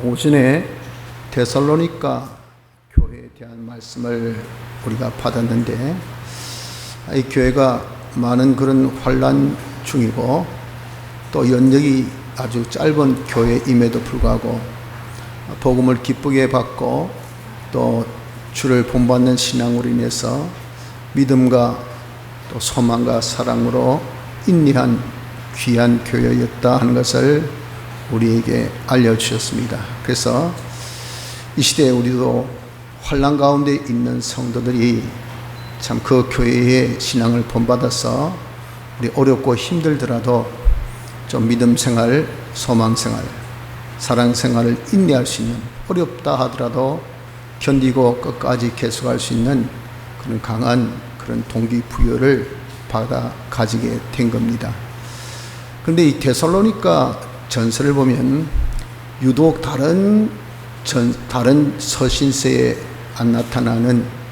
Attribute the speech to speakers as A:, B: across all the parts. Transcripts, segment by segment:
A: 오전에 데살로니가 교회에 대한 말씀을 우리가 받았는데, 이 교회가 많은 그런 환난 중이고 또 연적이 아주 짧은 교회임에도 불구하고 복음을 기쁘게 받고 또 주를 본받는 신앙으로 인해서 믿음과 또 소망과 사랑으로 인내한 귀한 교회였다 하는 것을 우리에게 알려주셨습니다. 그래서 이 시대에 우리도 환난 가운데 있는 성도들이 참 그 교회의 신앙을 본받아서 우리 어렵고 힘들더라도 좀 믿음 생활, 소망 생활, 사랑 생활을 인내할 수 있는, 어렵다 하더라도 견디고 끝까지 계속할 수 있는 그런 강한 그런 동기부여를 받아 가지게 된 겁니다. 그런데 이 데살로니가 전서를 보면 유독 다른 서신서에 안 나타나는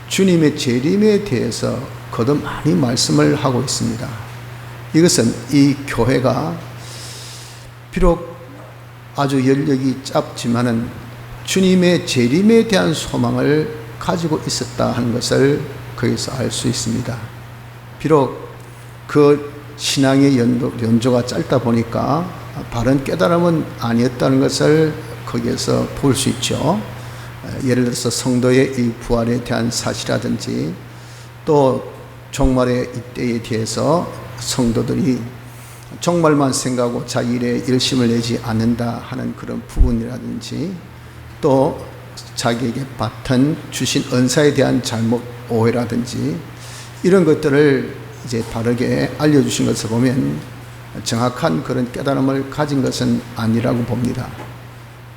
A: 주님의 재림에 대해서 거듭 많이 말씀을 하고 있습니다. 이것은 이 교회가 비록 아주 연력이 짧지만은 주님의 재림에 대한 소망을 가지고 있었다 하는 것을 거기서 알 수 있습니다. 비록 그 신앙의 연조가 짧다 보니까 바른 깨달음은 아니었다는 것을 거기에서 볼 수 있죠. 예를 들어서 성도의 이 부활에 대한 사실이라든지 또 종말의 이때에 대해서 성도들이 종말만 생각하고 자기 일에 열심을 내지 않는다 하는 그런 부분이라든지 또 자기에게 주신 은사에 대한 잘못 오해라든지 이런 것들을 이제 바르게 알려주신 것을 보면 정확한 그런 깨달음을 가진 것은 아니라고 봅니다.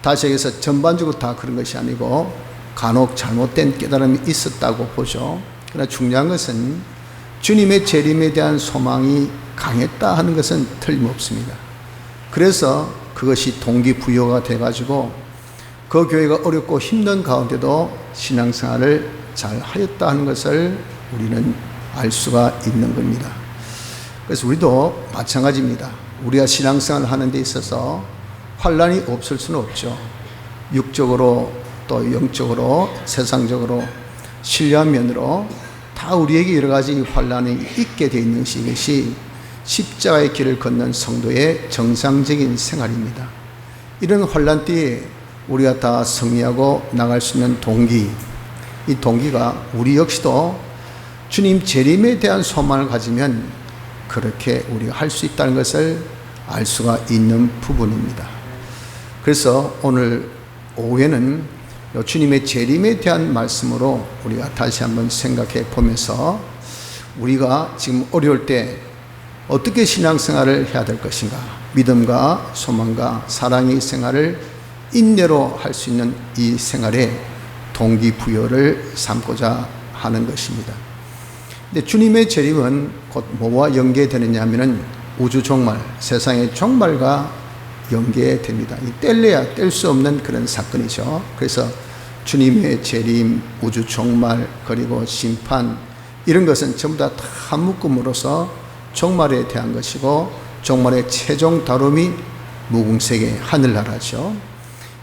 A: 다시 여기서 전반적으로 다 그런 것이 아니고 간혹 잘못된 깨달음이 있었다고 보죠. 그러나 중요한 것은 주님의 재림에 대한 소망이 강했다 하는 것은 틀림없습니다. 그래서 그것이 동기부여가 돼가지고 그 교회가 어렵고 힘든 가운데도 신앙생활을 잘 하였다 하는 것을 우리는 알 수가 있는 겁니다. 그래서 우리도 마찬가지입니다. 우리가 신앙생활을 하는 데 있어서 환난이 없을 수는 없죠. 육적으로 또 영적으로 세상적으로 신뢰한 면으로 다 우리에게 여러 가지 환난이 있게 되어 있는 것이 십자가의 길을 걷는 성도의 정상적인 생활입니다. 이런 환난 때에 우리가 다 승리하고 나갈 수 있는 동기, 이 동기가 우리 역시도 주님 재림에 대한 소망을 가지면 그렇게 우리가 할 수 있다는 것을 알 수가 있는 부분입니다. 그래서 오늘 오후에는 주님의 재림에 대한 말씀으로 우리가 다시 한번 생각해 보면서 우리가 지금 어려울 때 어떻게 신앙생활을 해야 될 것인가, 믿음과 소망과 사랑의 생활을 인내로 할 수 있는 이 생활에 동기부여를 삼고자 하는 것입니다. 근데 주님의 재림은 곧 뭐와 연계되느냐 하면은 우주 종말, 세상의 종말과 연계됩니다. 이 뗄래야 뗄 수 없는 그런 사건이죠. 그래서 주님의 재림, 우주 종말, 그리고 심판, 이런 것은 전부 다 한 묶음으로서 종말에 대한 것이고 종말의 최종 다름이 무궁세계 하늘나라죠.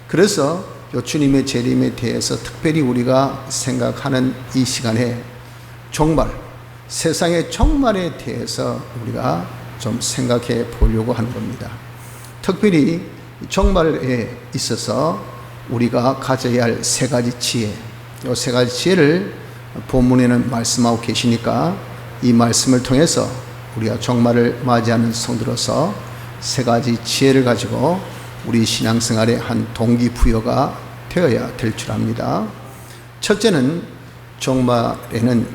A: 그래서 이 주님의 재림에 대해서 특별히 우리가 생각하는 이 시간에 종말, 세상의 종말에 대해서 우리가 좀 생각해 보려고 하는 겁니다. 특별히 종말에 있어서 우리가 가져야 할 세 가지 지혜, 이 세 가지 지혜를 본문에는 말씀하고 계시니까 이 말씀을 통해서 우리가 종말을 맞이하는 성도로서 세 가지 지혜를 가지고 우리 신앙생활의 한 동기부여가 되어야 될 줄 압니다. 첫째는 종말에는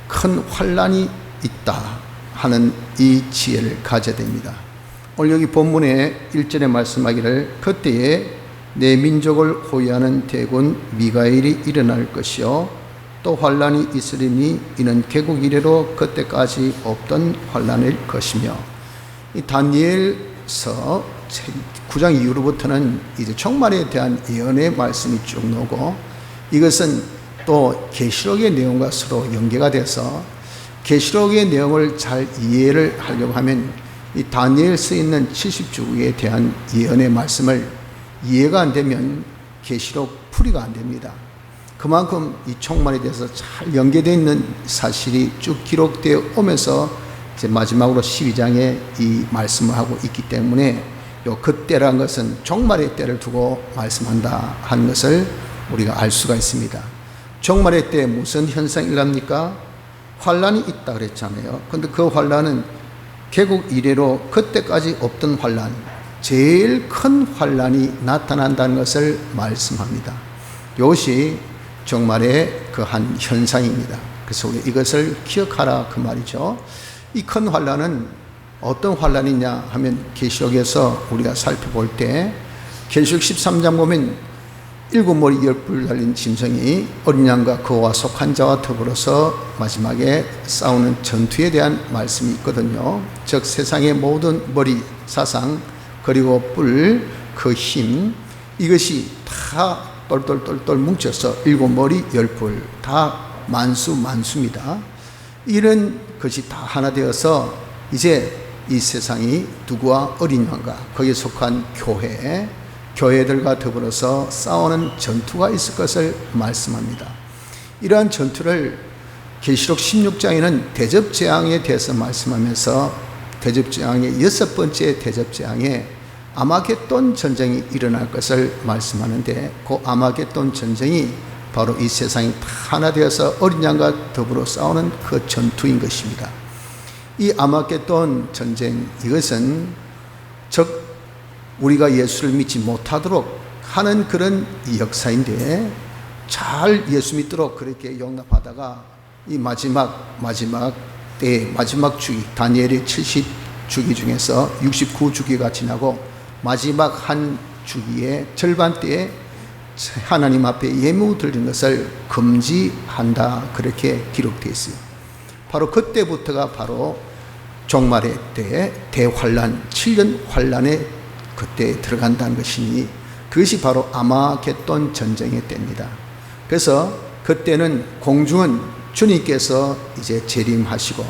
A: 큰 환난이 있다 하는 이 지혜를 가져야 됩니다. 오늘 여기 본문에 1절에 말씀하기를 그때에 내 민족을 호위하는 대군 미가엘이 일어날 것이요 또 환난이 있으리니 이는 개국 이래로 그때까지 없던 환난일 것이며, 이 다니엘서 9장 이후로부터는 이제 종말에 대한 예언의 말씀이 쭉 나오고 이것은 또 계시록의 내용과 서로 연계가 돼서 계시록의 내용을 잘 이해를 하려고 하면 이 다니엘서에 있는 70주에 대한 예언의 말씀을 이해가 안 되면 계시록 풀이가 안 됩니다. 그만큼 이 종말에 대해서 잘 연계되어 있는 사실이 쭉 기록되어 오면서 이제 마지막으로 12장에 이 말씀을 하고 있기 때문에 요 그때라는 것은 종말의 때를 두고 말씀한다 하는 것을 우리가 알 수가 있습니다. 종말의 때 무슨 현상이 일어납니까? 환란이 있다 그랬잖아요. 그런데 그 환란은 개국 이래로 그때까지 없던 환란, 제일 큰 환란이 나타난다는 것을 말씀합니다. 이것이 종말의 그 한 현상입니다. 그래서 우리 이것을 기억하라 그 말이죠. 이 큰 환란은 어떤 환란이냐 하면 계시록에서 우리가 살펴볼 때 계시록 13장 보면 7머리 10뿔 달린 짐승이 어린 양과 그와 속한 자와 더불어서 마지막에 싸우는 전투에 대한 말씀이 있거든요. 즉 세상의 모든 머리, 사상, 그리고 뿔, 그 힘, 이것이 다 똘똘똘똘 뭉쳐서 7머리 10뿔, 다 만수입니다. 이런 것이 다 하나 되어서 이제 이 세상이 누구와 어린 양과 거기에 속한 교회들과 더불어서 싸우는 전투가 있을 것을 말씀합니다. 이러한 전투를 계시록 16장에는 대접재앙에 대해서 말씀하면서 대접재앙의 6번째 대접재앙에 아마겟돈 전쟁이 일어날 것을 말씀하는데 그 아마겟돈 전쟁이 바로 이 세상이 다 하나 되어서 어린 양과 더불어 싸우는 그 전투인 것입니다. 이 아마겟돈 전쟁, 이것은 즉 우리가 예수를 믿지 못하도록 하는 그런 역사인데 잘 예수 믿도록 그렇게 용납하다가 이 마지막 때 마지막 주기, 다니엘의 70주기 중에서 69주기가 지나고 마지막 한 주기의 절반 때에 하나님 앞에 예물 드리는 것을 금지한다 그렇게 기록되어 있어요. 바로 그때부터가 바로 종말의 때에 대환란, 7년 환란에 그때 들어간다는 것이니 그것이 바로 아마겟돈 전쟁의 때입니다. 그래서 그때는 공중은 주님께서 이제 재림하시고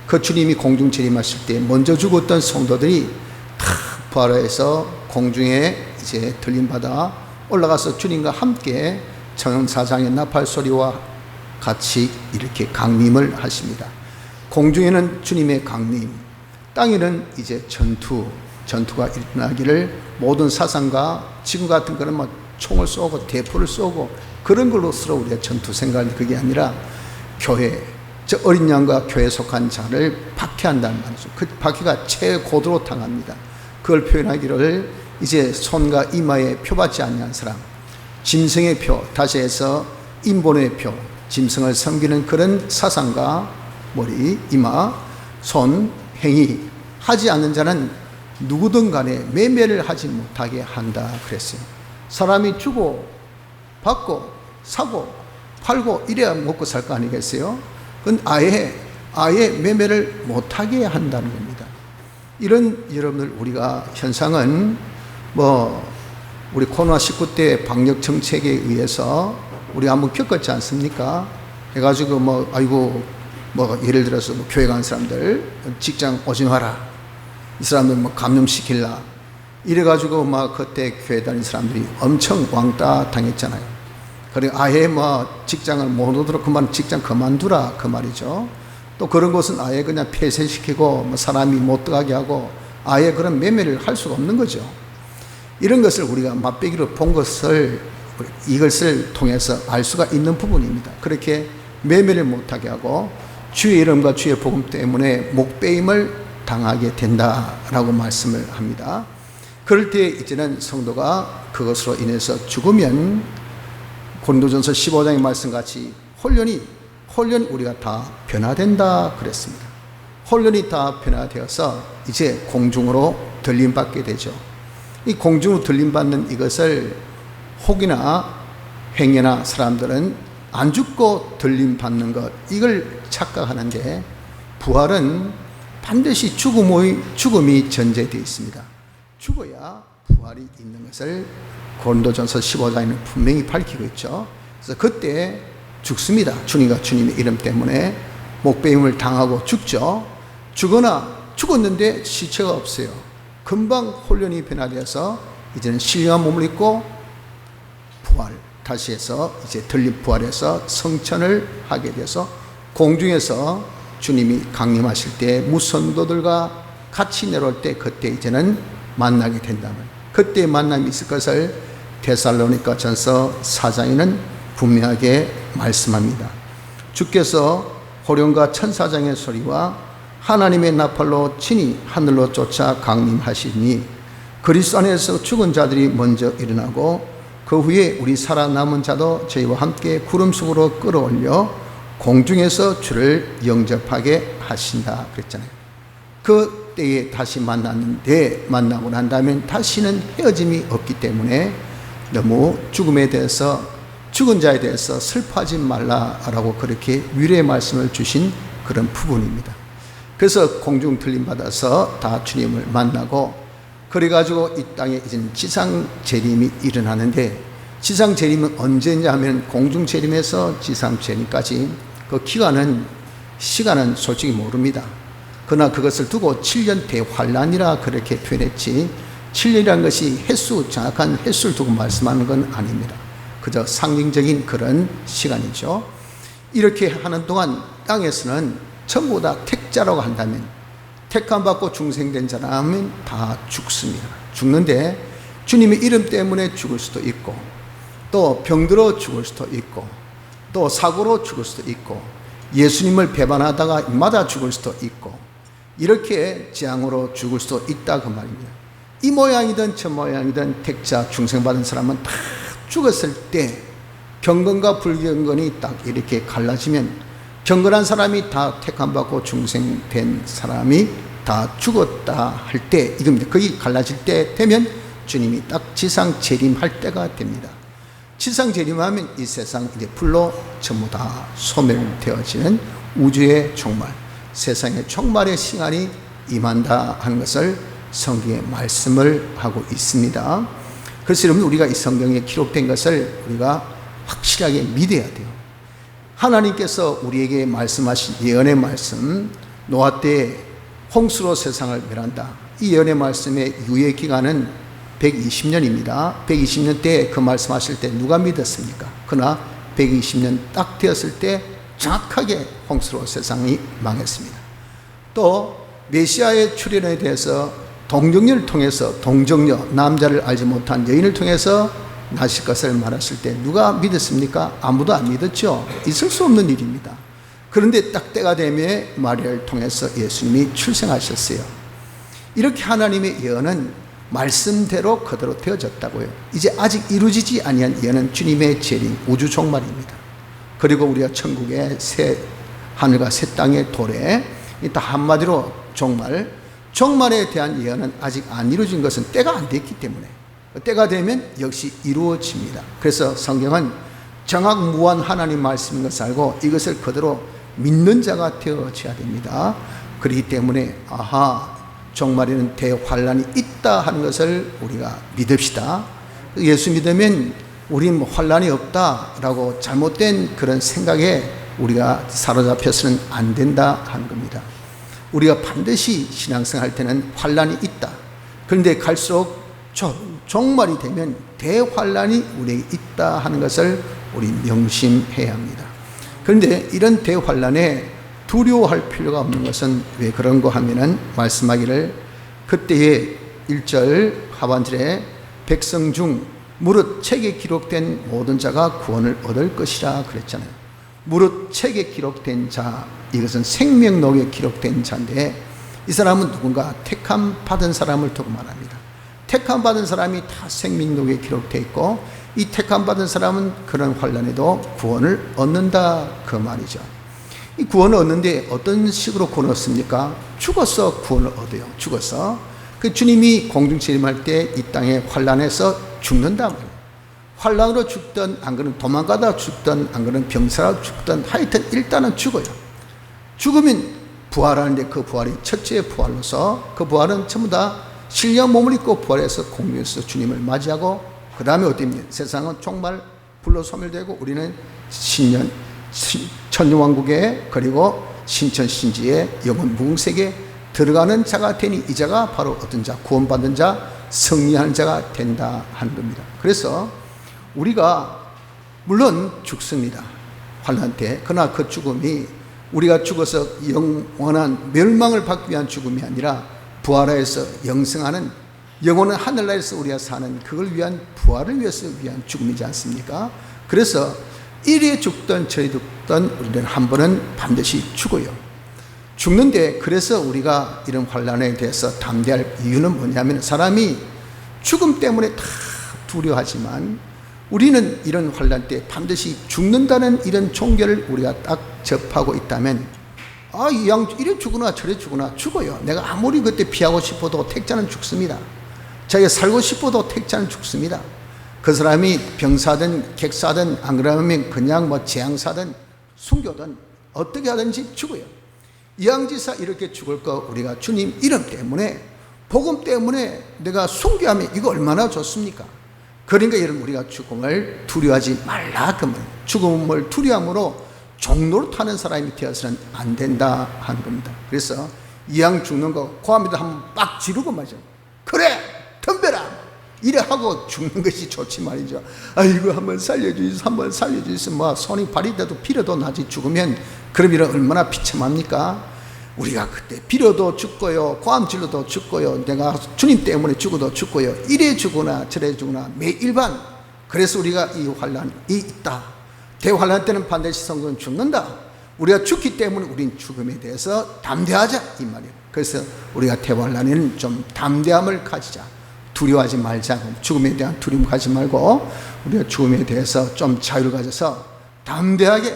A: 그 주님이 공중 재림하실 때 먼저 죽었던 성도들이 다 부활해서 공중에 이제 들림받아 올라가서 주님과 함께 천사장의 나팔 소리와 같이 이렇게 강림을 하십니다. 공중에는 주님의 강림, 땅에는 이제 전투가 일어나기를 모든 사상과 지금 같은 거는 뭐 총을 쏘고 대포를 쏘고 그런 걸로서 우리가 전투 생각하는 그게 아니라 교회, 저 어린 양과 교회에 속한 자를 박해한다는 말이죠. 그 박해가 최고도로 당합니다. 그걸 표현하기를 이제 손과 이마에 표받지 아니한 사람, 짐승의 표, 다시 해서 인본의 표, 짐승을 섬기는 그런 사상과 머리, 이마, 손, 행위 하지 않는 자는 누구든 간에 매매를 하지 못하게 한다 그랬어요. 사람이 주고 받고 사고 팔고 이래야 먹고 살 거 아니겠어요? 그건 아예 매매를 못하게 한다는 겁니다. 이런 여러분들 우리가 현상은 우리 코로나19 때 방역 정책에 의해서 우리 한번 겪었지 않습니까? 해가지고 예를 들어서 교회 간 사람들 직장 오지 마라, 이 사람들 감염시킬라 이래가지고 그때 교회 다닌 사람들이 엄청 왕따 당했잖아요. 그래 아예 직장을 못 오도록 직장 그만두라 그 말이죠. 또 그런 곳은 아예 그냥 폐쇄시키고 사람이 못 들어가게 하고 아예 그런 매매를 할 수가 없는 거죠. 이런 것을 우리가 맛배기로 본 것을 이것을 통해서 알 수가 있는 부분입니다. 그렇게 매매를 못하게 하고 주의 이름과 주의 복음 때문에 목배임을 당하게 된다라고 말씀을 합니다. 그럴 때 이제는 성도가 그것으로 인해서 죽으면 고린도전서 15장의 말씀같이 홀연히 우리가 다 변화된다 그랬습니다. 홀연히 다 변화되어서 이제 공중으로 들림받게 되죠. 이 공중으로 들림받는 이것을 혹이나 행여나 사람들은 안 죽고 들림받는 것 이걸 착각하는데 부활은 반드시 죽음이 전제되어 있습니다. 죽어야 부활이 있는 것을 고린도전서 15장에는 분명히 밝히고 있죠. 그래서 그때 죽습니다. 주님의 이름 때문에 목배임을 당하고 죽죠. 죽었는데 시체가 없어요. 금방 홀연히 변화되어서 이제는 신령한 몸을 입고 부활, 다시 해서 이제 들림 부활해서 성천을 하게 돼서 공중에서 주님이 강림하실 때 무선도들과 같이 내려올 때 그때 이제는 만나게 된다면 그때 만남이 있을 것을 데살로니가 전서 4장에는 분명하게 말씀합니다. 주께서 호령과 천사장의 소리와 하나님의 나팔로 친히 하늘로 쫓아 강림하시니 그리스도 안에서 죽은 자들이 먼저 일어나고 그 후에 우리 살아남은 자도 저희와 함께 구름 속으로 끌어올려 공중에서 주를 영접하게 하신다 그랬잖아요. 그 때에 다시 만났는데 만나고 난 다음엔 다시는 헤어짐이 없기 때문에 너무 죽음에 대해서 죽은 자에 대해서 슬퍼하지 말라라고 그렇게 위로의 말씀을 주신 그런 부분입니다. 그래서 공중 들림 받아서 다 주님을 만나고 그래가지고 이 땅에 이제 지상 재림이 일어나는데 지상 재림은 언제냐 하면 공중 재림에서 지상 재림까지 그 기간은 시간은 솔직히 모릅니다. 그러나 그것을 두고 7년 대환란이라 그렇게 표현했지 7년이라는 것이 횟수 정확한 횟수를 두고 말씀하는 건 아닙니다. 그저 상징적인 그런 시간이죠. 이렇게 하는 동안 땅에서는 전부 다 택자라고 한다면 택함 받고 중생된 자라면 다 죽습니다. 죽는데 주님의 이름 때문에 죽을 수도 있고 또 병들어 죽을 수도 있고 또 사고로 죽을 수도 있고 예수님을 배반하다가 맞아 죽을 수도 있고 이렇게 재앙으로 죽을 수도 있다 그 말입니다. 이 모양이든 저 모양이든 택자 중생받은 사람은 다 죽었을 때 경건과 불경건이 딱 이렇게 갈라지면 경건한 사람이 다 택함받고 중생된 사람이 다 죽었다 할 때 이겁니다. 거기 갈라질 때 되면 주님이 딱 지상 재림할 때가 됩니다. 지상 재림하면 이 세상 이제 불로 전부 다 소멸되어지는 우주의 종말, 세상의 종말의 시간이 임한다 하는 것을 성경에 말씀을 하고 있습니다. 그래서 여러분 우리가 이 성경에 기록된 것을 우리가 확실하게 믿어야 돼요. 하나님께서 우리에게 말씀하신 예언의 말씀, 노아 때 홍수로 세상을 멸한다. 이 예언의 말씀의 유예 기간은 120년입니다. 120년 때 그 말씀하실 때 누가 믿었습니까? 그러나 120년 딱 되었을 때 정확하게 홍수로 세상이 망했습니다. 또 메시아의 출현에 대해서 동정녀를 통해서 동정녀, 남자를 알지 못한 여인을 통해서 나실 것을 말했을 때 누가 믿었습니까? 아무도 안 믿었죠. 있을 수 없는 일입니다. 그런데 딱 때가 되면 마리아를 통해서 예수님이 출생하셨어요. 이렇게 하나님의 예언은 말씀대로 그대로 되어졌다고요. 이제 아직 이루어지지 아니한 예언은 주님의 재림, 우주 종말입니다. 그리고 우리가 천국의 새 하늘과 새 땅의 도래, 다 한마디로 종말에 대한 예언은 아직 안 이루어진 것은 때가 안 됐기 때문에 때가 되면 역시 이루어집니다. 그래서 성경은 정확무한 하나님 말씀인 것을 알고 이것을 그대로 믿는 자가 되어져야 됩니다. 그렇기 때문에 종말에는 대환란이 있다 하는 것을 우리가 믿읍시다. 예수 믿으면 우리는 환란이 없다라고 잘못된 그런 생각에 우리가 사로잡혀서는 안 된다 하는 겁니다. 우리가 반드시 신앙생활 할 때는 환란이 있다. 그런데 갈수록 종말이 되면 대환란이 우리에게 있다 하는 것을 우리 명심해야 합니다. 그런데 이런 대환란에 두려워할 필요가 없는 것은 왜 그런가 하면은 말씀하기를 그때의 1절 하반절에 백성 중 무릇 책에 기록된 모든 자가 구원을 얻을 것이라 그랬잖아요. 무릇 책에 기록된 자, 이것은 생명록에 기록된 자인데 이 사람은 누군가 택함 받은 사람을 두고 말합니다. 택함 받은 사람이 다 생명록에 기록되어 있고 이 택함 받은 사람은 그런 환난에도 구원을 얻는다 그 말이죠. 이 구원을 얻는데 어떤 식으로 구원을 얻습니까? 죽어서 구원을 얻어요. 죽어서. 그 주님이 공중재림할 때 이 땅의 환난에서 죽는다 말이에요. 환난으로 죽든 안 그러면 도망가다 죽든 안 그러면 병사로 죽든 하여튼 일단은 죽어요. 죽으면 부활하는데 그 부활이 첫째 부활로서 그 부활은 전부 다 신령 몸을 입고 부활해서 공중에서 주님을 맞이하고 그 다음에 어떻습니까? 세상은 종말 불로 소멸되고 우리는 천년왕국에 그리고 신천신지에 영원 무궁색에 들어가는 자가 되니 이 자가 바로 어떤 자? 구원받은 자, 승리하는 자가 된다 하는 겁니다. 그래서 우리가 물론 죽습니다. 환난 때. 그러나 그 죽음이 우리가 죽어서 영원한 멸망을 받기 위한 죽음이 아니라 부활하여서 영생하는 영원한 하늘나라에서 우리가 사는 그걸 위한 부활을 위해서 위한 죽음이지 않습니까? 그래서 이리 죽든 저리 죽든 우리는 한 번은 반드시 죽어요. 죽는데 그래서 우리가 이런 환난에 대해서 담대할 이유는 뭐냐면 사람이 죽음 때문에 다 두려워하지만 우리는 이런 환난 때 반드시 죽는다는 이런 종교를 우리가 딱 접하고 있다면 이 양 이래 죽으나 저래 죽으나 죽어요. 내가 아무리 그때 피하고 싶어도 택자는 죽습니다. 자기가 살고 싶어도 택자는 죽습니다. 그 사람이 병사든 객사든 안 그러면 그냥 재앙사든 순교든 어떻게 하든지 죽어요. 이양지사 이렇게 죽을 거 우리가 주님 이름 때문에 복음 때문에 내가 순교하면 이거 얼마나 좋습니까? 그러니까 여러분 우리가 죽음을 두려워하지 말라. 그러면 죽음을 두려움으로 종로를 타는 사람이 되어서는 안 된다 하는 겁니다. 그래서 이왕 죽는 거 고함에도 한번 빡 지르고 말이죠. 그래 덤벼라 이래 하고 죽는 것이 좋지 말이죠. 아이고 한번 살려주이소 한번 살려주이소 손이 발이 돼도 피려도 나지 죽으면 그럼 이런 얼마나 비참합니까? 우리가 그때 비려도 죽고요 고함 질러도 죽고요 내가 주님 때문에 죽어도 죽고요 이래 죽으나 저래 죽으나 매일반. 그래서 우리가 이 환난이 있다. 대환난 때는 반드시 성도는 죽는다. 우리가 죽기 때문에 우린 죽음에 대해서 담대하자 이 말이에요. 그래서 우리가 대환난에는 좀 담대함을 가지자. 두려워하지 말자. 죽음에 대한 두려움 가지 말고 우리가 죽음에 대해서 좀 자유를 가져서 담대하게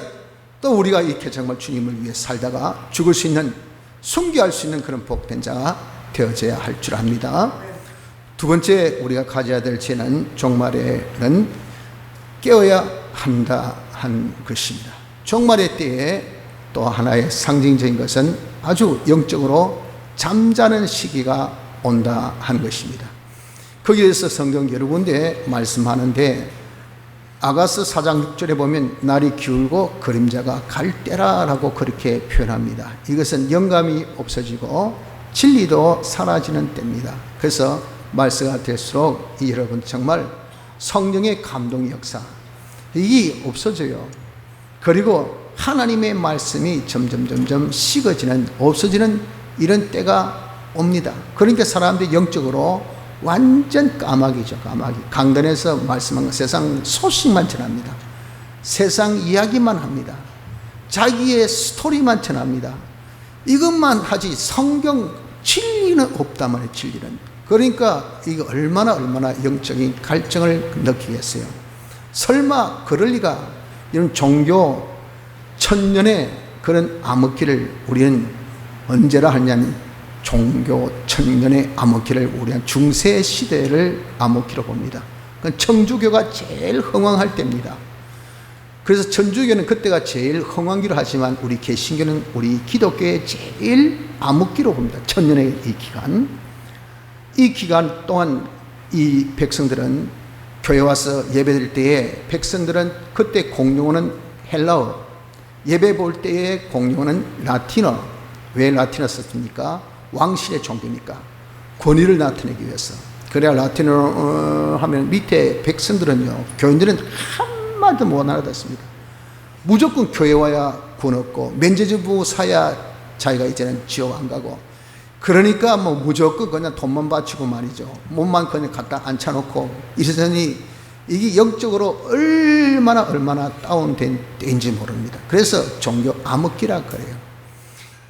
A: 또 우리가 이렇게 정말 주님을 위해 살다가 죽을 수 있는 순교할 수 있는 그런 복된 자가 되어져야 할 줄 압니다. 두 번째 우리가 가져야 될 죄는 종말에는 깨어야 한다 한 것입니다. 종말의 때에 또 하나의 상징적인 것은 아주 영적으로 잠자는 시기가 온다 한 것입니다. 거기에서 성경 여러 군데 말씀하는데 아가서 4장 6절에 보면 날이 기울고 그림자가 갈 때라라고 그렇게 표현합니다. 이것은 영감이 없어지고 진리도 사라지는 때입니다. 그래서 말세가 될수록 여러분 정말 성령의 감동의 역사 이게 없어져요. 그리고 하나님의 말씀이 점점 식어지는 없어지는 이런 때가 옵니다. 그러니까 사람들이 영적으로 완전 까마귀죠. 까마귀. 강단에서 말씀한 건 세상 소식만 전합니다. 세상 이야기만 합니다. 자기의 스토리만 전합니다. 이것만 하지 성경 진리는 없단 말이에요. 진리는. 그러니까 이거 얼마나 영적인 갈증을 느끼겠어요. 설마 그럴 리가. 이런 종교 천년의 그런 암흑기를 우리는 언제라 하냐면 종교 천년의 암흑기를 우리는 중세 시대를 암흑기로 봅니다. 천주교가 제일 흥왕할 때입니다. 그래서 천주교는 그때가 제일 흥왕기로 하지만 우리 개신교는 우리 기독교의 제일 암흑기로 봅니다. 천년의 이 기간. 이 기간 동안 이 백성들은 교회 와서 예배드릴 때에 백성들은 그때 공용어는 헬라어, 예배 볼 때의 공용어는 라틴어. 왜 라틴어 썼습니까? 왕실의 종교니까 권위를 나타내기 위해서. 그래야 라틴어 하면 밑에 백성들은요 교인들은 한마디도 못 알아듣습니다. 무조건 교회 와야 구원 얻고 면제주부 사야 자기가 이제는 지옥 안 가고 그러니까 무조건 그냥 돈만 바치고 말이죠. 몸만 그냥 갖다 앉혀놓고 이러더니 이게 영적으로 얼마나 다운된 때인지 모릅니다. 그래서 종교 암흑기라 그래요.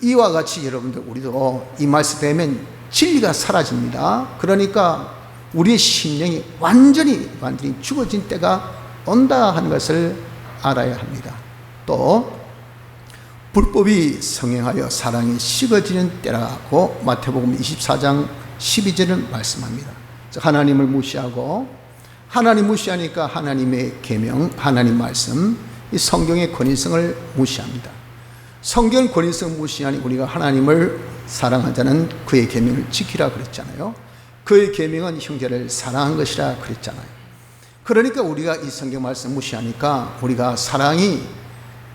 A: 이와 같이 여러분들 우리도 이 말씀 되면 진리가 사라집니다. 그러니까 우리의 심령이 완전히 죽어진 때가 온다 하는 것을 알아야 합니다. 또 불법이 성행하여 사랑이 식어지는 때라고 마태복음 24장 12절을 말씀합니다. 하나님을 무시하고 하나님 무시하니까 하나님의 계명, 하나님 말씀, 이 성경의 권위성을 무시합니다. 성경 권위성 무시하니 우리가 하나님을 사랑하자는 그의 계명을 지키라 그랬잖아요. 그의 계명은 형제를 사랑한 것이라 그랬잖아요. 그러니까 우리가 이 성경 말씀 무시하니까 우리가 사랑이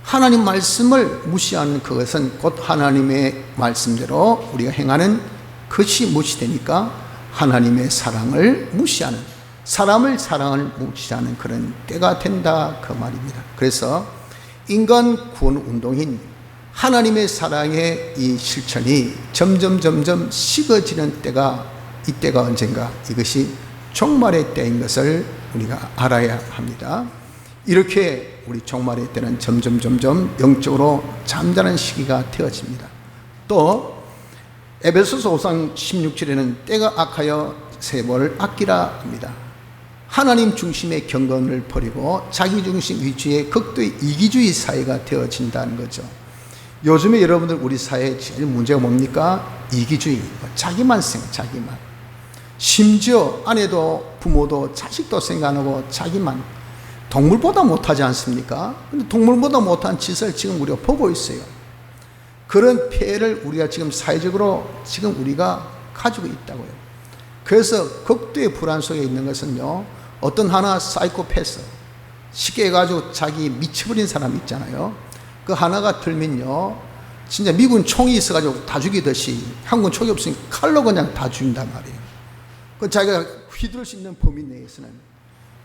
A: 하나님 말씀을 무시하는 그것은 곧 하나님의 말씀대로 우리가 행하는 것이 무시되니까 하나님의 사랑을 무시하는, 사람을 사랑을 무시하는 그런 때가 된다 그 말입니다. 그래서 인간 구원 운동인 하나님의 사랑의 이 실천이 점점 식어지는 때가, 이때가 언젠가, 이것이 종말의 때인 것을 우리가 알아야 합니다. 이렇게 우리 종말의 때는 점점 영적으로 잠자는 시기가 되어집니다. 또 에베소서 5장 16절에는 때가 악하여 세월을 아끼라 합니다. 하나님 중심의 경건을 버리고 자기 중심 위주의 극도의 이기주의 사회가 되어진다는 거죠. 요즘에 여러분들 우리 사회의 제일 문제가 뭡니까? 이기주의, 자기만 생각, 자기만. 심지어 아내도 부모도 자식도 생각 안 하고 자기만. 동물보다 못하지 않습니까? 근데 동물보다 못한 짓을 지금 우리가 보고 있어요. 그런 폐해를 우리가 지금 사회적으로 지금 우리가 가지고 있다고요. 그래서 극도의 불안 속에 있는 것은요, 어떤 하나 사이코패스, 쉽게 해가지고 자기 미쳐버린 사람 있잖아요. 그 하나가 들면요, 진짜 미군 총이 있어가지고 다 죽이듯이 한국은 총이 없으니까 칼로 그냥 다 죽인단 말이에요. 그 자기가 휘두를 수 있는 범위 내에서는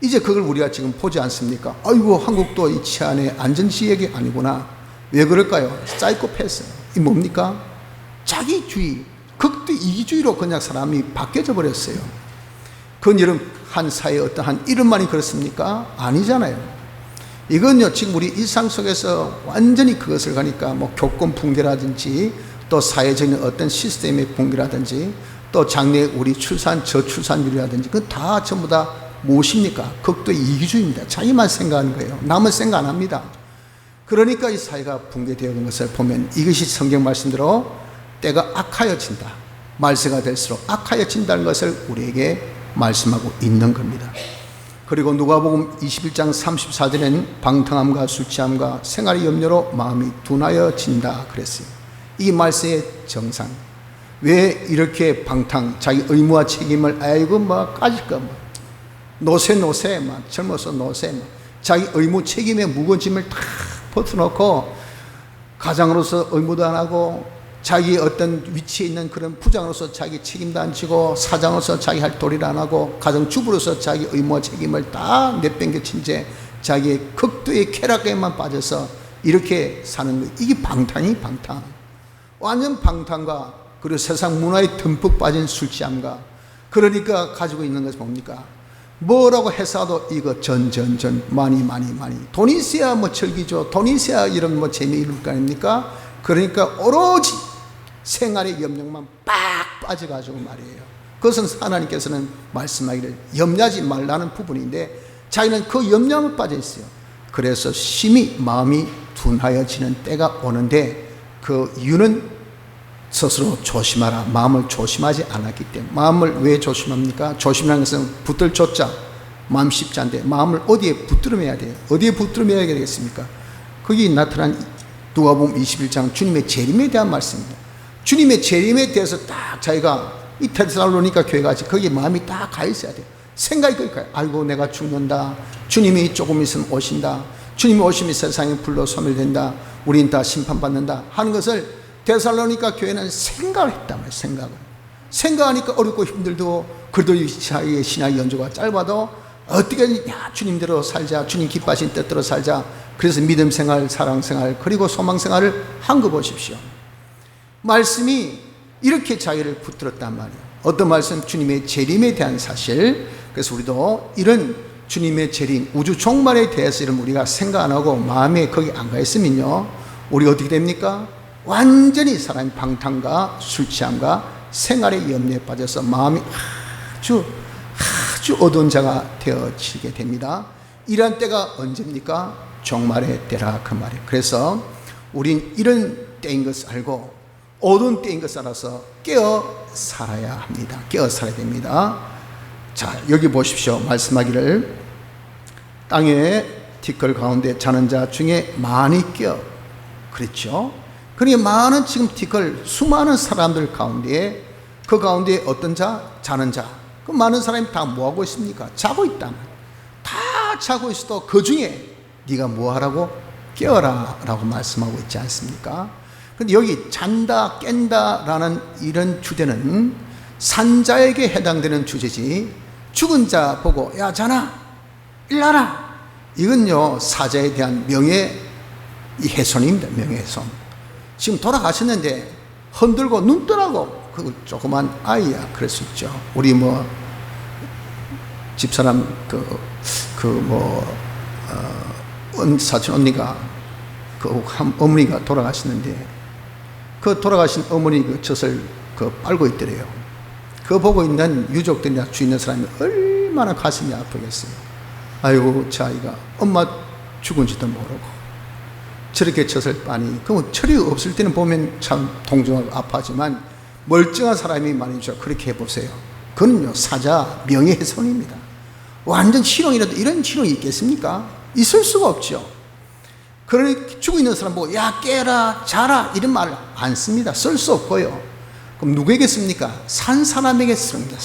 A: 이제 그걸 우리가 지금 보지 않습니까? 아이고, 한국도 이 치안의 안전지역이 아니구나. 왜 그럴까요? 사이코패스. 이 뭡니까? 자기주의, 극도 이기주의로 그냥 사람이 바뀌어져 버렸어요. 그건 여러분, 한 사회의 어떠한 이름만이 그렇습니까? 아니잖아요. 이건요, 지금 우리 일상 속에서 완전히 그것을 가니까 뭐 교권 붕괴라든지 또 사회적인 어떤 시스템의 붕괴라든지 또 장래 우리 출산, 저출산율이라든지 그건 다 전부 다 무엇입니까? 극도 이기주의입니다. 자기만 생각하는 거예요. 남은 생각 안 합니다. 그러니까 이 사회가 붕괴되어 온 것을 보면 이것이 성경 말씀대로 때가 악하여진다. 말세가 될수록 악하여진다는 것을 우리에게 말씀하고 있는 겁니다. 그리고 누가복음 21장 34절에는 방탕함과 술취함과 생활의 염려로 마음이 둔하여진다 그랬어요. 이 말세의 정상. 왜 이렇게 방탕, 자기 의무와 책임을 아이고 뭐 까짓거 뭐 노세 막 젊어서 노세 막 자기 의무 책임의 무거운 짐을 다 벗어놓고 가장으로서 의무도 안 하고 자기 어떤 위치에 있는 그런 부장으로서 자기 책임도 안 지고 사장으로서 자기 할 도리를 안 하고 가정주부로서 자기 의무와 책임을 다 내팽개친 채 자기의 극도의 쾌락에만 빠져서 이렇게 사는 거예요. 이게 방탕이 방탕. 완전 방탕과 그리고 세상 문화에 듬뿍 빠진 술취함과 그러니까 가지고 있는 것이 뭡니까? 뭐라고 해서도 이거 전 많이 돈 있어야 뭐 즐기죠. 돈 있어야 이런 뭐 재미있을 거 아닙니까? 그러니까 오로지 생활의 염려만 빡 빠져가지고 말이에요. 그것은 하나님께서는 말씀하기를 염려하지 말라는 부분인데 자기는 그 염려만 빠져 있어요. 그래서 심히 마음이 둔하여지는 때가 오는데 그 이유는 스스로 조심하라. 마음을 조심하지 않았기 때문에. 마음을 왜 조심합니까? 조심하는 것은 붙들 조자. 마음 쉽지 않은데 마음을 어디에 붙들어매야 돼요? 어디에 붙들어매야 되겠습니까? 거기 나타난 누가복음 21장 주님의 재림에 대한 말씀입니다. 주님의 재림에 대해서 딱 자기가 이 데살로니가 교회가 거기에 마음이 딱 가 있어야 돼요. 생각이 그럴까요? 아이고 내가 죽는다. 주님이 조금 있으면 오신다. 주님이 오시면 세상에 불로 소멸된다. 우린 다 심판받는다 하는 것을 데살로니가 교회는 생각을 했단 말이에요. 생각하니까 어렵고 힘들도 그래도 자기의 신앙의 연조가 짧아도 어떻게든 야 주님대로 살자. 주님 기뻐하신 뜻대로 살자. 그래서 믿음 생활, 사랑 생활, 그리고 소망 생활을 한 거 보십시오. 말씀이 이렇게 자기를 붙들었단 말이에요. 어떤 말씀? 주님의 재림에 대한 사실. 그래서 우리도 이런 주님의 재림, 우주 종말에 대해서 이런 우리가 생각 안 하고 마음에 거기 안 가 있으면요, 우리 어떻게 됩니까? 완전히 사람이 방탕과 술취함과 생활의 염려에 빠져서 마음이 아주 어두운 자가 되어지게 됩니다. 이런 때가 언제입니까? 종말의 때라 그 말이에요. 그래서 우린 이런 때인 것을 알고 어두운 때인 것을 알아서 깨어 살아야 합니다. 깨어 살아야 됩니다. 자, 여기 보십시오. 말씀하기를 땅에 티끌 가운데 자는 자 중에 많이 깨어. 그렇죠? 그러니까 많은 지금 티끌 수많은 사람들 가운데 그 가운데 어떤 자? 자는 자. 그 많은 사람이 다 뭐하고 있습니까? 자고 있다. 다 자고 있어도 그 중에 네가 뭐하라고? 깨어라 라고 말씀하고 있지 않습니까? 근데 여기 잔다 깬다 라는 이런 주제는 산자에게 해당되는 주제지, 죽은 자 보고 야 자나 일어나라, 이건요 사자에 대한 명예 훼손입니다. 명예훼손. 지금 돌아가셨는데 흔들고 눈 뜨라고, 그 조그만 아이야 그럴 수 있죠. 우리 집사람 사촌 언니가 한 어머니가 돌아가셨는데 그 돌아가신 어머니 그 젖을 빨고 있더래요. 그거 보고 있는 유족들이나 주위 있는 사람이 얼마나 가슴이 아프겠어요. 아이고 저 아이가 엄마 죽은지도 모르고 저렇게 젖을 빠니. 그럼 철이 없을 때는 보면 참 동정하고 아파하지만 멀쩡한 사람이 말이죠, 그렇게 해보세요. 그건요 사자 명예훼손입니다. 완전 희롱이라도 이런 희롱이 있겠습니까? 있을 수가 없죠. 그러니 죽어 있는 사람 보고 야 깨라 자라 이런 말을 안 씁니다. 쓸 수 없고요. 그럼 누구에게 씁니까? 산 사람에게 씁니다.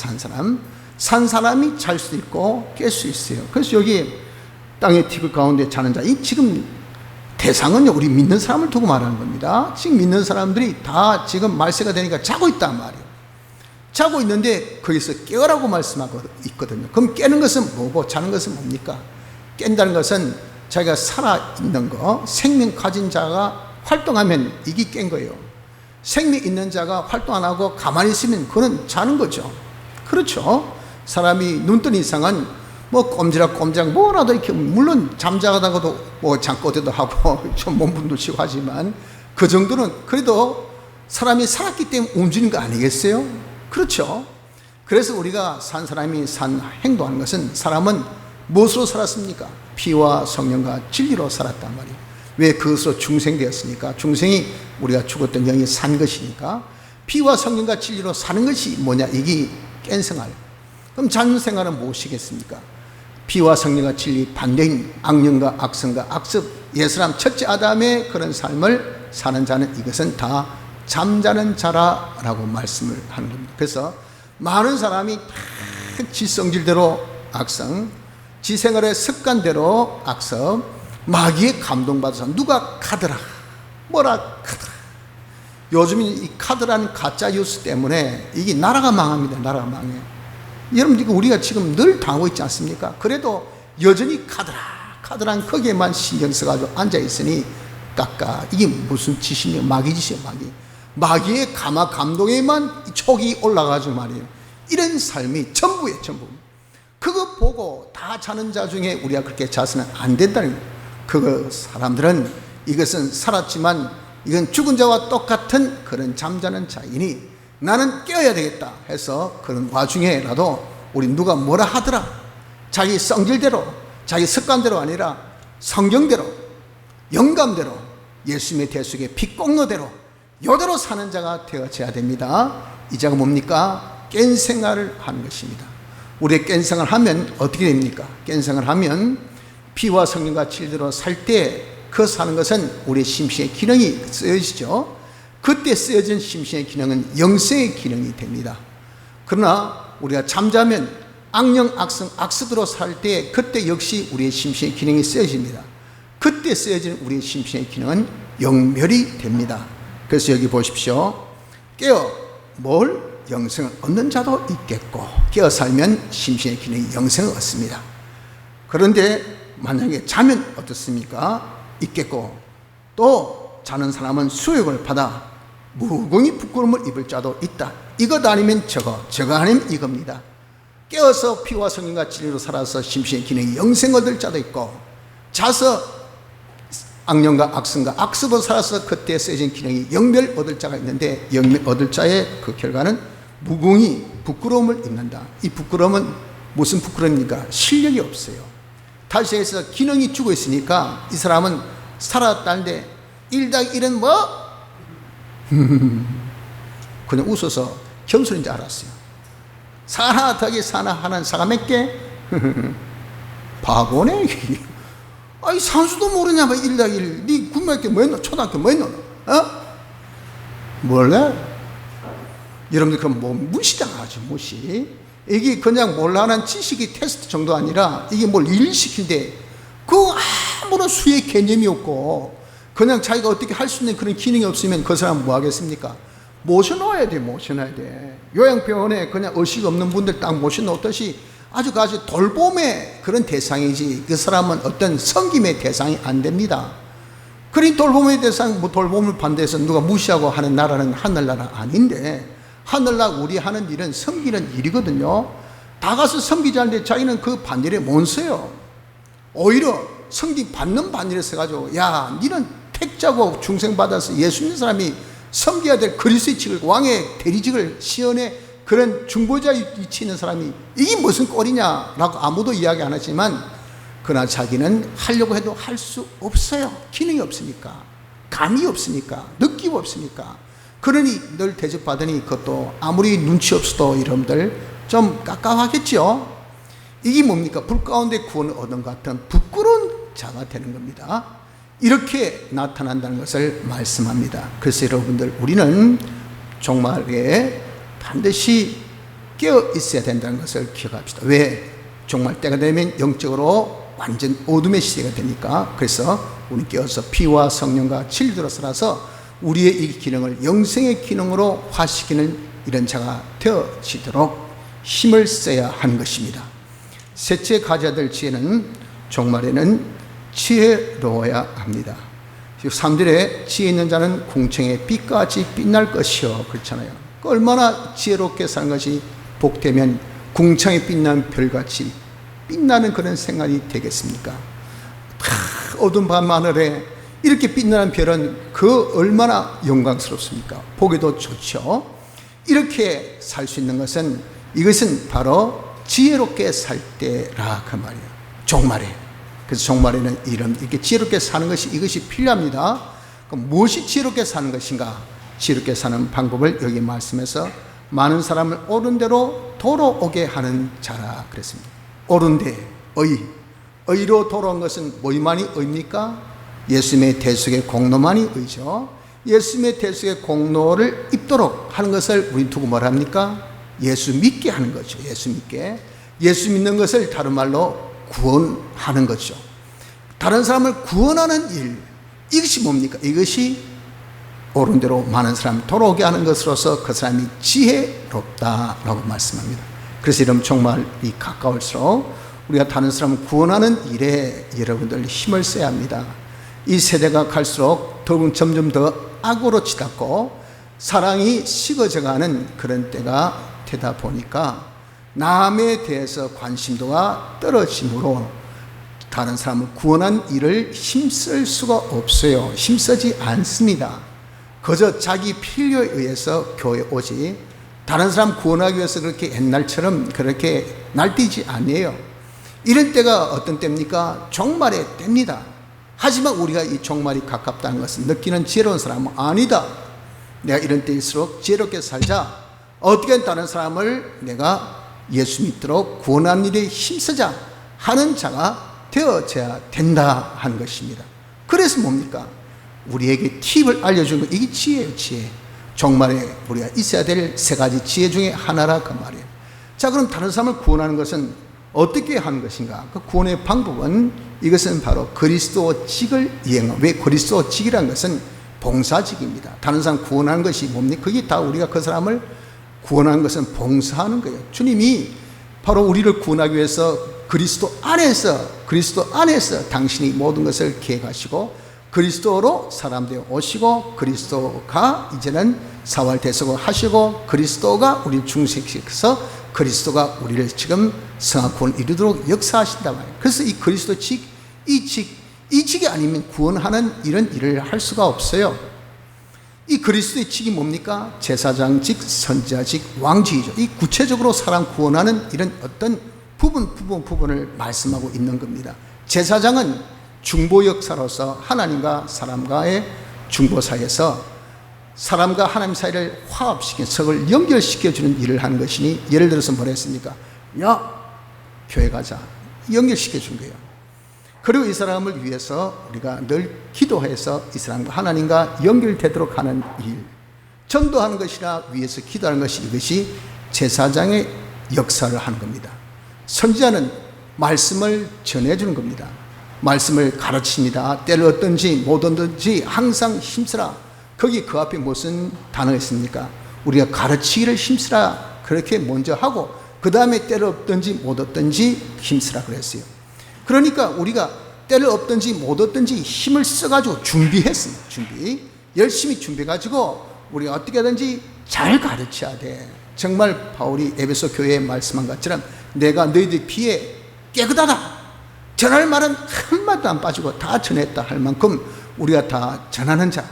A: 산 사람이 잘 수 있고 깰 수 있어요. 그래서 여기 땅의 티끌 가운데 자는 자, 이 지금 대상은요 우리 믿는 사람을 두고 말하는 겁니다. 지금 믿는 사람들이 다 지금 말세가 되니까 자고 있단 말이에요. 자고 있는데 거기서 깨어라고 말씀하고 있거든요. 그럼 깨는 것은 뭐고 자는 것은 뭡니까? 깬다는 것은 자기가 살아있는 거, 생명 가진 자가 활동하면 이게 깬 거예요. 생명 있는 자가 활동 안 하고 가만히 있으면 그건 자는 거죠. 그렇죠. 사람이 눈 뜬 이상은 꼼지락 뭐라도 이렇게, 물론 잠자다가도 잠꼬대도 하고 좀 몸부림도 치고 하지만 그 정도는 그래도 사람이 살았기 때문에 움직이는 거 아니겠어요? 그렇죠. 그래서 우리가 산 사람이 행동하는 것은, 사람은 무엇으로 살았습니까? 피와 성령과 진리로 살았단 말이에요. 왜? 그것으로 중생되었으니까. 중생이 우리가 죽었던 영이 산 것이니까. 피와 성령과 진리로 사는 것이 뭐냐? 이게 깬 생활. 그럼 잔 생활은 무엇이겠습니까? 피와 성령과 진리 반대인 악령과 악성과 악습, 옛사람 첫째 아담의 그런 삶을 사는 자는 이것은 다 잠자는 자라라고 말씀을 하는 겁니다. 그래서 많은 사람이 다 지성질대로 악성, 지 생활의 습관대로 악성, 마귀에 감동받아서 누가 카드라 뭐라 카드라. 요즘은 이 카드라는 가짜 뉴스 때문에 이게 나라가 망합니다. 나라가 망해요. 여러분 우리가 지금 늘 당하고 있지 않습니까? 그래도 여전히 카드란 거기에만 신경 써가지고 앉아있으니 깎아. 이게 무슨 짓이냐? 마귀 짓이에요. 마귀의 감동에만 촉이 올라가지고 말이에요. 이런 삶이 전부예요. 전부. 그거 보고 다 자는 자 중에 우리가 그렇게 자서는 안 된다는 거예요. 그 사람들은 이것은 살았지만 이건 죽은 자와 똑같은 그런 잠자는 자이니 나는 깨어야 되겠다 해서 그런 와중에라도 우리 누가 뭐라 하더라 자기 성질대로 자기 습관대로 아니라 성경대로 영감대로 예수님의 대속의 빛공로대로 요대로 사는 자가 되어져야 됩니다. 이 자가 뭡니까? 깬 생활을 하는 것입니다. 우리의 깬 생활을 하면 어떻게 됩니까? 깬 생활을 하면 피와 성령과 진리대로 살 때 그 사는 것은 우리의 심신의 기능이 쓰여지죠. 그때 쓰여진 심신의 기능은 영생의 기능이 됩니다. 그러나 우리가 잠자면 악령, 악성, 악습으로 살 때 그때 역시 우리의 심신의 기능이 쓰여집니다. 그때 쓰여진 우리의 심신의 기능은 영멸이 됩니다. 그래서 여기 보십시오. 깨어 뭘? 영생을 얻는 자도 있겠고, 깨어 살면 심신의 기능이 영생을 얻습니다. 그런데 만약에 자면 어떻습니까? 있겠고, 또 자는 사람은 수욕을 받아 무궁히 부끄러움을 입을 자도 있다. 이것 아니면 저거 아니면 이겁니다. 깨어서 피와 성령과 진리로 살아서 심신의 기능이 영생 얻을 자도 있고, 자서 악령과 악성과 악습으로 살아서 그때 쓰여진 기능이 영멸 얻을 자가 있는데, 영멸 얻을 자의 그 결과는 무궁히 부끄러움을 입는다. 이 부끄러움은 무슨 부끄러움입니까? 실력이 없어요. 다시 해서 기능이 죽어 있으니까 이 사람은 살았다는데 1+1은 뭐? 그냥 웃어서 겸손인 줄 알았어요. 사나 더하기 사나 하는 사가 몇 개? 바보네. 아이 산수도 모르냐 봐. 1+1 네 군마학교 뭐 했노? 초등학교 뭐 했노? 몰라? 여러분들 그럼 뭐 무시당하죠. 무시. 이게 그냥 몰라하는 지식이 테스트 정도 아니라 이게 뭘 일시키는데 그 아무런 수의 개념이 없고 그냥 자기가 어떻게 할 수 있는 그런 기능이 없으면 그 사람은 뭐 하겠습니까? 모셔놓아야 돼, 모셔놔야 돼. 요양병원에 그냥 의식 없는 분들 딱 모셔놓듯이 아주 돌봄의 그런 대상이지, 그 사람은 어떤 섬김의 대상이 안 됩니다. 그런 돌봄의 대상, 돌봄을 반대해서 누가 무시하고 하는 나라는 하늘나라 아닌데, 하늘나라 우리 하는 일은 섬기는 일이거든요. 다 가서 섬기지 않는데 자기는 그 반일에 못 써요. 오히려 섬기 받는 반일에 써가지고, 야, 니는 택자고 중생받아서 예수 믿는 사람이 섬겨야 될 그리스도의 직을, 왕의 대리직을 시연해 그런 중보자 위치 있는 사람이 이게 무슨 꼴이냐라고 아무도 이야기 안 하지만, 그러나 자기는 하려고 해도 할 수 없어요. 기능이 없으니까, 감이 없으니까, 느낌이 없으니까. 그러니 늘 대접받으니 그것도 아무리 눈치 없어도 여러분들 좀 깝깝하겠죠. 이게 뭡니까? 불 가운데 구원을 얻은 것 같은 부끄러운 자가 되는 겁니다. 이렇게 나타난다는 것을 말씀합니다. 그래서 여러분들, 우리는 종말에 반드시 깨어 있어야 된다는 것을 기억합시다. 왜? 종말 때가 되면 영적으로 완전 어둠의 시대가 되니까. 그래서 우리 깨어서 피와 성령과 진리로 살아서 우리의 이 기능을 영생의 기능으로 화시키는 이런 자가 되어지도록 힘을 써야 하는 것입니다. 셋째 가져야 될 지혜는, 종말에는 지혜로워야 합니다. 3절에 지혜 있는 자는 궁창의 빛같이 빛날 것이요, 그렇잖아요. 얼마나 지혜롭게 사는 것이 복되면 궁창에 빛나는 별같이 빛나는 그런 생활이 되겠습니까? 어두운 밤하늘에 이렇게 빛나는 별은 그 얼마나 영광스럽습니까? 보기도 좋죠. 이렇게 살 수 있는 것은, 이것은 바로 지혜롭게 살 때라 그 말이에요. 종말에. 그래서 종말에는 이렇게 지혜롭게 사는 것이, 이것이 필요합니다. 그럼 무엇이 지혜롭게 사는 것인가? 지혜롭게 사는 방법을 여기 말씀에서 많은 사람을 옳은 대로 돌아오게 하는 자라 그랬습니다. 옳은 데, 의로 돌아온 것은 뭐만이 의입니까? 예수님의 대속의 공로만이 의죠. 예수님의 대속의 공로를 입도록 하는 것을 우리 두고 뭐라 합니까? 예수 믿게 하는 거죠. 예수 믿게. 예수 믿는 것을 다른 말로 구원하는 거죠. 다른 사람을 구원하는 일, 이것이 뭡니까? 이것이 옳은 대로 많은 사람을 돌아오게 하는 것으로서 그 사람이 지혜롭다라고 말씀합니다. 그래서 이런 종말이 가까울수록 우리가 다른 사람을 구원하는 일에 여러분들 힘을 써야 합니다. 이 세대가 갈수록 더욱 점점 더 악으로 치닫고 사랑이 식어져가는 그런 때가 되다 보니까 남에 대해서 관심도가 떨어짐으로 다른 사람을 구원한 일을 힘쓸 수가 없어요. 힘쓰지 않습니다. 그저 자기 필요에 의해서 교회에 오지, 다른 사람 구원하기 위해서 그렇게 옛날처럼 그렇게 날뛰지 않아요. 이런 때가 어떤 때입니까? 종말의 때입니다. 하지만 우리가 이 종말이 가깝다는 것을 느끼는 지혜로운 사람은 아니다. 내가 이런 때일수록 지혜롭게 살자. 어떻게 다른 사람을 내가 예수 믿도록 구원하는 일에 힘쓰자 하는 자가 되어져야 된다 하는 것입니다. 그래서 뭡니까? 우리에게 팁을 알려주는 거, 이게 지혜예요, 지혜. 종말에 우리가 있어야 될 세 가지 지혜 중에 하나라 그 말이에요. 자, 그럼 다른 사람을 구원하는 것은 어떻게 하는 것인가? 그 구원의 방법은, 이것은 바로 그리스도 직을 이행하는, 왜 그리스도 직이라는 것은 봉사직입니다. 다른 사람 구원하는 것이 뭡니까? 그게 다 우리가 그 사람을 구원하는 것은 봉사하는 거예요. 주님이 바로 우리를 구원하기 위해서 그리스도 안에서 당신이 모든 것을 계획하시고 그리스도로 사람 되어 오시고, 그리스도가 이제는 사활 대속을 하시고, 그리스도가 우리를 중생시켜서 그리스도가 우리를 지금 성화 구원을 이루도록 역사하신단 말이에요. 그래서 이 그리스도 직, 이 직이 아니면 구원하는 이런 일을 할 수가 없어요. 이 그리스도의 직이 뭡니까? 제사장직, 선지자직, 왕직이죠. 이 구체적으로 사람 구원하는 이런 어떤 부분을 말씀하고 있는 겁니다. 제사장은 중보 역사로서 하나님과 사람과의 중보 사이에서 사람과 하나님 사이를 화합시키는, 석을 연결시켜주는 일을 하는 것이니, 예를 들어서 뭐라 했습니까? 야, 교회 가자. 연결시켜준 거예요. 그리고 이 사람을 위해서 우리가 늘 기도해서 이 사람과 하나님과 연결되도록 하는 일, 전도하는 것이나 위해서 기도하는 것이, 이것이 제사장의 역사를 하는 겁니다. 선지자는 말씀을 전해주는 겁니다. 말씀을 가르칩니다. 때를 얻든지 못 얻든지 항상 힘쓰라. 거기 그 앞에 무슨 단어가 있습니까? 우리가 가르치기를 힘쓰라 그렇게 먼저 하고 그 다음에 때를 얻든지 못 얻든지 힘쓰라 그랬어요. 그러니까 우리가 때를 얻든지 못 얻든지 힘을 써가지고 준비했습니다. 열심히 준비해가지고 우리가 어떻게 하든지 잘 가르쳐야 돼. 정말 바울이 에베소 교회에 말씀한 것처럼 내가 너희들 피에 깨끗하다 전할 말은 한마디도 안 빠지고 다 전했다 할 만큼 우리가 다 전하는 자,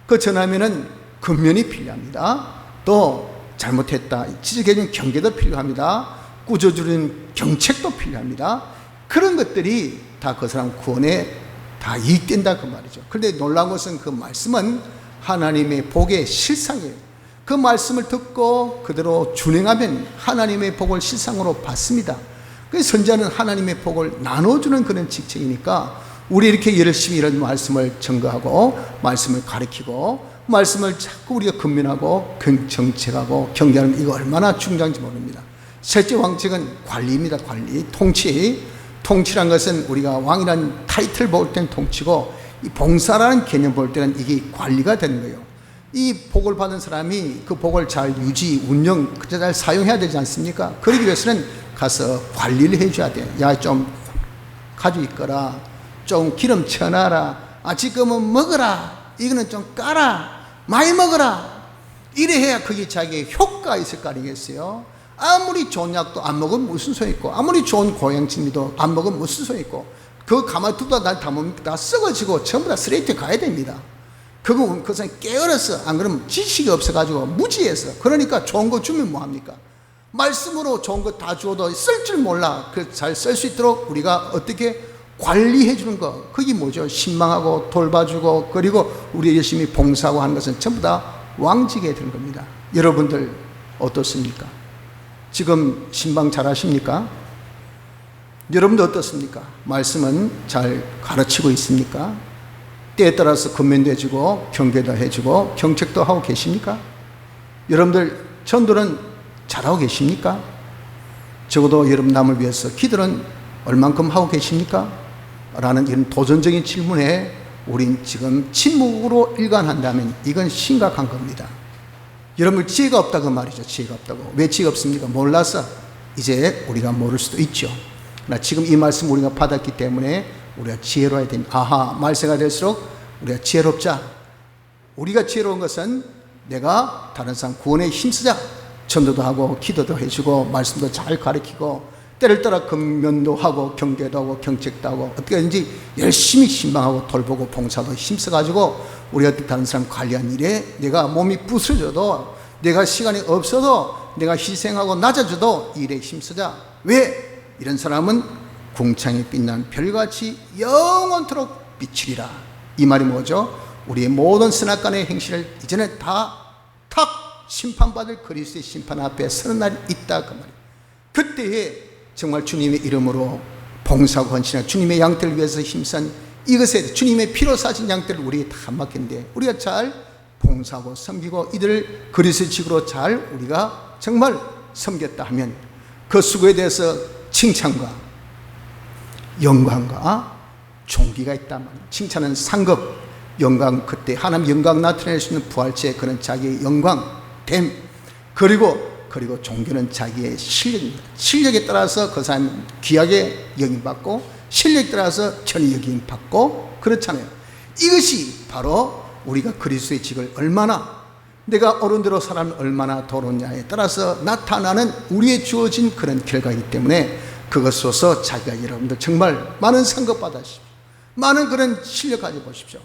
A: 그 전하면은 근면이 필요합니다. 또 잘못했다 지적해주는 경계도 필요합니다. 꾸짖어주는 경책도 필요합니다. 그런 것들이 다 그 사람 구원에 다 이익된다 그 말이죠. 그런데 놀라운 것은 그 말씀은 하나님의 복의 실상이에요. 그 말씀을 듣고 그대로 준행하면 하나님의 복을 실상으로 받습니다. 그 선지자는 하나님의 복을 나눠주는 그런 직책이니까 우리 이렇게 열심히 이런 말씀을 증거하고 말씀을 가르치고 말씀을 자꾸 우리가 근면하고 정책하고 경계하는 이거 얼마나 중요한지 모릅니다. 셋째 왕책은 관리입니다. 관리, 통치란 것은 우리가 왕이라는 타이틀 볼 때는 통치고 이 봉사라는 개념 볼 때는 이게 관리가 되는 거예요. 이 복을 받은 사람이 그 복을 잘 유지, 운영, 잘 사용해야 되지 않습니까? 그러기 위해서는 가서 관리를 해줘야 돼. 야, 좀 가지고 있거라. 좀 기름 쳐놔라. 지금은 먹어라. 이거는 좀 까라. 많이 먹어라. 이래 해야 그게 자기의 효과가 있을 거 아니겠어요? 아무리 좋은 약도 안 먹으면 무슨 소용 있고, 아무리 좋은 고향진미도 안 먹으면 무슨 소용 있고, 그거 가만두다 다 썩어지고 전부 다 쓰레기통에 가야 됩니다. 그것은 게을러서, 안 그러면 지식이 없어가지고 무지해서. 그러니까 좋은 거 주면 뭐합니까? 말씀으로 좋은 거 다 주어도 쓸 줄 몰라. 잘 쓸 수 있도록 우리가 어떻게 관리해 주는 거, 그게 뭐죠? 신망하고 돌봐주고 그리고 우리 열심히 봉사하고 하는 것은 전부 다 왕직에 드는 겁니다. 여러분들 어떻습니까? 지금 신방 잘 하십니까? 여러분들 어떻습니까? 말씀은 잘 가르치고 있습니까? 때에 따라서 근면도 해주고 경계도 해주고 경책도 하고 계십니까? 여러분들 전도는 잘하고 계십니까? 적어도 여러분 남을 위해서 기도는 얼만큼 하고 계십니까? 라는 이런 도전적인 질문에 우린 지금 침묵으로 일관한다면 이건 심각한 겁니다. 여러분 지혜가 없다 그 말이죠. 지혜가 없다고. 왜 지혜가 없습니까? 몰라서. 이제 우리가 모를 수도 있죠. 그러나 지금 이 말씀 우리가 받았기 때문에 우리가 지혜로워야 됩니다. 말세가 될수록 우리가 지혜롭자. 우리가 지혜로운 것은 내가 다른 사람 구원에 힘쓰자. 전도도 하고 기도도 해주고 말씀도 잘 가르치고 때를 따라 근면도 하고 경계도 하고 경책도 하고 어떻게 하든지 열심히 신방하고 돌보고 봉사도 힘써가지고 우리가 다른 사람 관리한 일에 내가 몸이 부서져도 내가 시간이 없어도 내가 희생하고 낮아져도 일에 힘쓰자. 왜? 이런 사람은 궁창에 빛나는 별같이 영원토록 비치리라. 이 말이 뭐죠? 우리의 모든 선악간의 행실을 이제는 다 심판받을 그리스도의 심판 앞에 서는 날이 있다 그 말이에요. 그때에 정말 주님의 이름으로 봉사하고 헌신하고 주님의 양떼를 위해서 힘쓴 이것에 주님의 피로 사신 양떼를 우리에게 다 맡긴데 우리가 잘 봉사하고 섬기고 이들을 그리스도의 직으로 잘 우리가 정말 섬겼다 하면 그 수고에 대해서 칭찬과 영광과 존귀가 있단 말이에요. 칭찬은 상급, 영광, 그때 하나님 영광 나타낼 수 있는 부활체의 그런 자기의 영광, 됨, 그리고 종교는 자기의 실력입니다. 실력에 따라서 그 사람 귀하게 여김받고 실력에 따라서 천히 여김받고 그렇잖아요. 이것이 바로 우리가 그리스도의 직을 얼마나 내가 어른대로 살아면 얼마나 도로냐에 따라서 나타나는 우리의 주어진 그런 결과이기 때문에 그것으로서 자기가 여러분들 정말 많은 상급 받으십시오. 많은 그런 실력 가져 보십시오.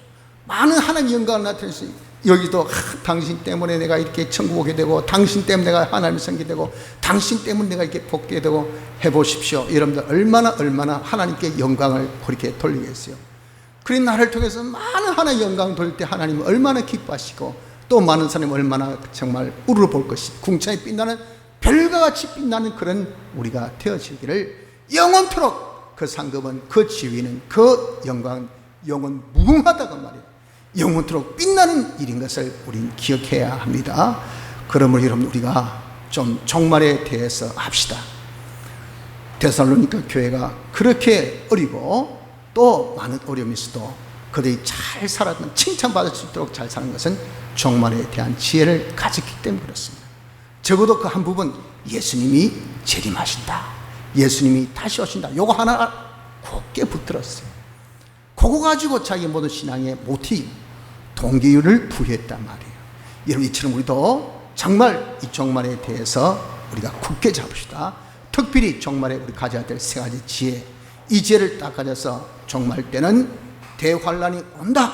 A: 많은 하나님 영광을 나타낼 수 있습니다. 여기도 당신 때문에 내가 이렇게 천국 오게 되고 당신 때문에 내가 하나님을 섬기게 되고 당신 때문에 내가 이렇게 복게 되고 해보십시오. 여러분들 얼마나 하나님께 영광을 그렇게 돌리겠어요. 그런 나를 통해서 많은 하나님 영광을 돌릴 때 하나님은 얼마나 기뻐하시고 또 많은 사람이 얼마나 정말 우러러 볼 것이 궁창에 빛나는 별과 같이 빛나는 그런 우리가 되어지기를 영원토록 그 상급은 그 지위는 그 영광은 영원 무궁하다고 말이에요. 영원토록 빛나는 일인 것을 우린 기억해야 합니다. 그러므로 여러분 우리가 좀 종말에 대해서 합시다. 데살로니가 교회가 그렇게 어리고 또 많은 어려움이 있어도 그들이 잘 살았던, 칭찬받을 수 있도록 잘 사는 것은 종말에 대한 지혜를 가졌기 때문에 그렇습니다. 적어도 그 한 부분, 예수님이 재림하신다, 예수님이 다시 오신다, 요거 하나 곱게 붙들었어요. 그거 가지고 자기 모든 신앙의 모티브, 동기를 부여했단 말이에요. 여러분, 이처럼 우리도 정말 이 종말에 대해서 우리가 굳게 잡읍시다. 특별히 종말에 우리 가져야 될 세 가지 지혜, 이 지혜를 딱 가져서 종말 때는 대환란이 온다,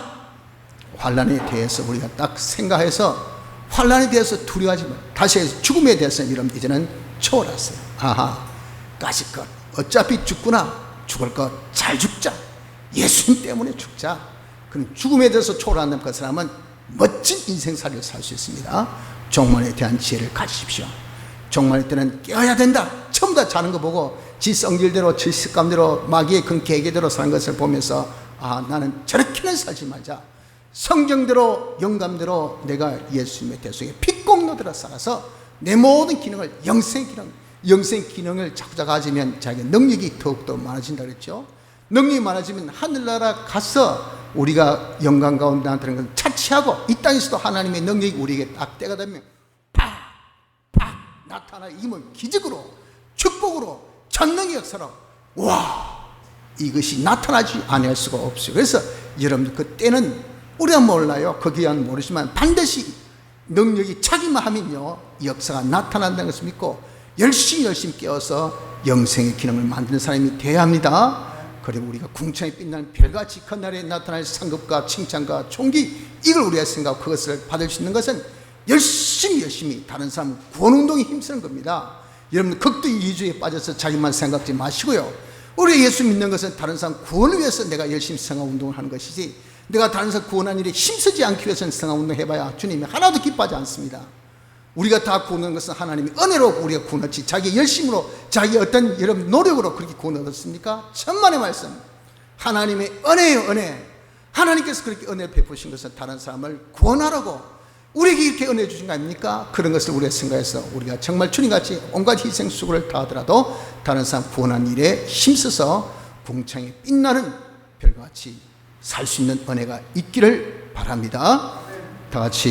A: 환란에 대해서 우리가 딱 생각해서 환란에 대해서 두려워하지 마. 다시 해서 죽음에 대해서 여러분 이제는 초월했어요. 아하, 까짓 것 어차피 죽구나, 죽을 것 잘 죽자, 예수님 때문에 죽자. 그럼 죽음에 대해서 초월하는 그 사람은 멋진 인생살이를 살 수 있습니다. 종말에 대한 지혜를 가지십시오. 종말 때는 깨어야 된다. 전부 다 자는 거 보고 지 성질대로, 지 습관대로, 마귀의 그런 계계대로 사는 것을 보면서, 아, 나는 저렇게는 살지 말자. 성경대로, 영감대로 내가 예수님의 대속에 피꼭 넣들어 살아서 내 모든 기능을, 영생 기능을 자꾸 가지면 자기 능력이 더욱더 많아진다 그랬죠. 능력이 많아지면 하늘나라 가서 우리가 영광 가운데 나타나는 것을 차치하고, 이 땅에서도 하나님의 능력이 우리에게 딱 때가 되면 팍 나타나 임을 기적으로, 축복으로, 전능의 역사로, 와, 이것이 나타나지 않을 수가 없어요. 그래서 여러분들 그 때는 우리가 몰라요. 거기는 모르지만 반드시 능력이 차기만 하면요, 역사가 나타난다는 것을 믿고 열심히 깨어서 영생의 기능을 만드는 사람이 되어야 합니다. 그리고 우리가 궁창에 빛나는 별같이 그 날에 나타날 상급과 칭찬과 존귀, 이걸 우리가 생각하고 그것을 받을 수 있는 것은 열심히 다른 사람 구원운동에 힘쓰는 겁니다. 여러분, 극도 이주에 빠져서 자기만 생각지 마시고요, 우리 예수 믿는 것은 다른 사람 구원을 위해서 내가 열심히 생활운동을 하는 것이지, 내가 다른 사람 구원하는 일에 힘쓰지 않기 위해서는 생활운동 해봐야 주님이 하나도 기뻐하지 않습니다. 우리가 다 구원한 것은 하나님의 은혜로 우리가 구원했지, 자기 열심으로, 자기 어떤 여러분 노력으로 그렇게 구원 얻었습니까? 천만의 말씀, 하나님의 은혜예요, 은혜. 하나님께서 그렇게 은혜 베푸신 것은 다른 사람을 구원하라고 우리에게 이렇게 은혜 주신 거 아닙니까? 그런 것을 우리가 생각해서 우리가 정말 주님같이 온갖 희생 수고를 다하더라도 다른 사람 구원하는 일에 힘써서 궁창에 빛나는 별같이 살 수 있는 은혜가 있기를 바랍니다. 다 같이